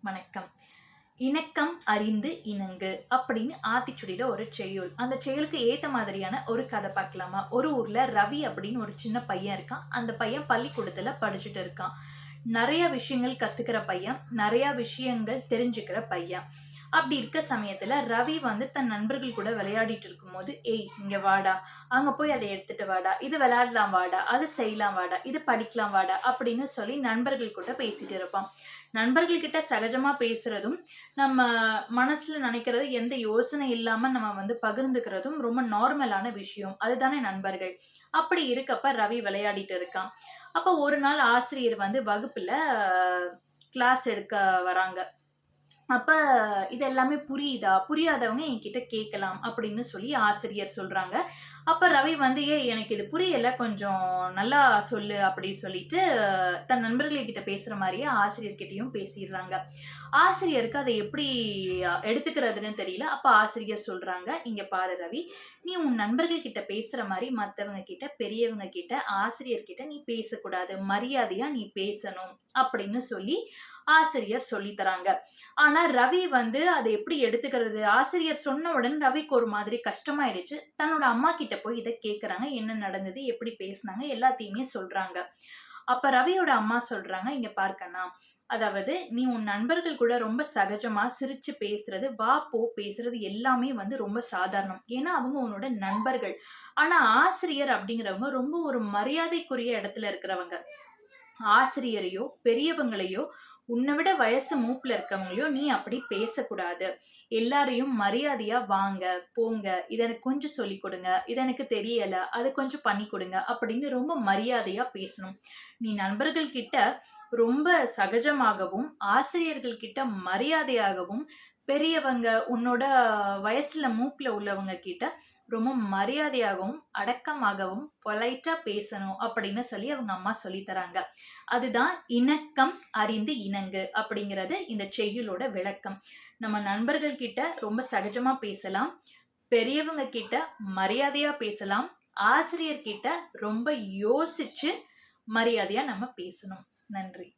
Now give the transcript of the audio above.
வணக்கம். இணக்கம் அறிந்து இணங்கு அப்படின்னு ஆத்திச்சுடியில ஒரு செய்யுள். அந்த செய்யுளுக்கு ஏத்த மாதிரியான ஒரு கதை பார்க்கலாமா? ஒரு ஊர்ல ரவி அப்படின்னு ஒரு சின்ன பையன் இருக்கான். அந்த பையன் பள்ளிக்கூடத்துல படிச்சுட்டு இருக்கான். நெறைய விஷயங்கள் கத்துக்கிற பையன். நெறைய விஷயங்கள் தெரிஞ்சுக்கிற பையன். அப்படி இருக்க சமயத்துல ரவி வந்து தன் நண்பர்கள் கூட விளையாடிட்டு இருக்கும்போது, "ஏய் இங்க வாடா, அங்க போய் அத எடுத்துட்டு வாடா, இது விளையாடலாம் வாடா, அது செய்யலாம் வாடா, இது படிக்கலாம் வாடா" அப்படின்னு சொல்லி நண்பர்கள் கூட பேசிட்டு இருப்பான். நண்பர்கள் கிட்ட சகஜமா பேசுறதும், நம்ம மனசுல நினைக்கிறது எந்த யோசனை இல்லாம நம்ம வந்து பகிர்ந்துக்கிறதும் ரொம்ப நார்மலான விஷயம். அதுதானே நண்பர்கள். அப்படி இருக்கப்ப ரவி விளையாடிட்டு இருக்கான். அப்ப ஒரு நாள் ஆசிரியர் வந்து வகுப்புல கிளாஸ் எடுக்க வராங்க. அப்ப "இது எல்லாமே புரியுதா? புரியாதவங்க என்கிட்ட கேட்கலாம்" அப்படின்னு சொல்லி ஆசிரியர் சொல்றாங்க. அப்ப ரவி வந்து, "ஏய் எனக்கு இது புரியல. கொஞ்சம் நல்லா சொல்லு" அப்படி சொல்லிட்டு தன் நண்பர்கள்கிட்ட பேசுற மாரியே ஆசிரியர்கிட்டயும் பேசிர்றாங்க. ஆசிரியருக்கு அத எப்படி எடுத்துக்கிறதுன்னு தெரியல. அப்ப ஆசிரியர் சொல்றாங்க, "இங்க பாரு ரவி, நீ உன் நண்பர்கள் கிட்ட பேசுற மாரி மத்தவங்க கிட்ட, பெரியவங்க கிட்ட, ஆசிரியர் கிட்ட நீ பேசக்கூடாது. மரியாதையா நீ பேசணும்" அப்படின்னு சொல்லி ஆசிரியர் சொல்லி தராங்க. ஆனா ரவி வந்து அத எப்படி எடுத்துக்கிறது? ஆசிரியர் சொன்ன உடனே ரவிக்கு ஒரு மாதிரி கஷ்டமாயிடுச்சு. தன்னோட அம்மா கிட்ட போய் இத கேட்கறாங்க. என்ன நடந்தது? எப்படி பேசுனாங்க? எல்லாத்தையுமே சொல்றாங்க. அப்ப ரவியோட அம்மா சொல்றாங்க, "இங்க பாரு கண்ணா, அதாவது நீ உன் நண்பர்கள் கூட ரொம்ப சகஜமா சிரிச்சு பேசுறது, வா, போ பேசுறது எல்லாமே வந்து ரொம்ப சாதாரணம். ஏன்னா அவங்க உன்னோட நண்பர்கள். ஆனா ஆசிரியர் அப்படிங்கிறவங்க ரொம்ப ஒரு மரியாதைக்குரிய இடத்துல இருக்கிறவங்க. ஆசிரியரையோ, பெரியவங்களையோ, உன்ன விட வயசு மூப்புல இருக்கவங்களையோ நீ அப்படி பேசக்கூடாது. எல்லாரையும் மரியாதையா வாங்க, போங்க, இத எனக்கு கொஞ்சம் சொல்லிக் குடுங்க, இது எனக்கு தெரியல, அது கொஞ்சம் பண்ணி குடுங்க அப்படின்னு ரொம்ப மரியாதையா பேசணும். நீ நண்பர்கள் கிட்ட ரொம்ப சகஜமாகவும், ஆசிரியர்கள் கிட்ட மரியாதையாகவும், பெரியவங்க, உன்னோட வயசுல மூப்புல உள்ளவங்க கிட்ட ரொம்ப மரியாதையாகவும், அடக்கமாகவும், பொலைட்டா பேசணும் அப்படின்னு சொல்லி அவங்க அம்மா சொல்லி தராங்க. அதுதான் இணக்கம் அறிந்து இணங்கு அப்படிங்கிறது இந்த செய்யுளோட விளக்கம். நம்ம நண்பர்கள் கிட்ட ரொம்ப சகஜமா பேசலாம். பெரியவங்க கிட்ட மரியாதையா பேசலாம். ஆசிரியர் கிட்ட ரொம்ப யோசிச்சு மரியாதையா நம்ம பேசணும். நன்றி.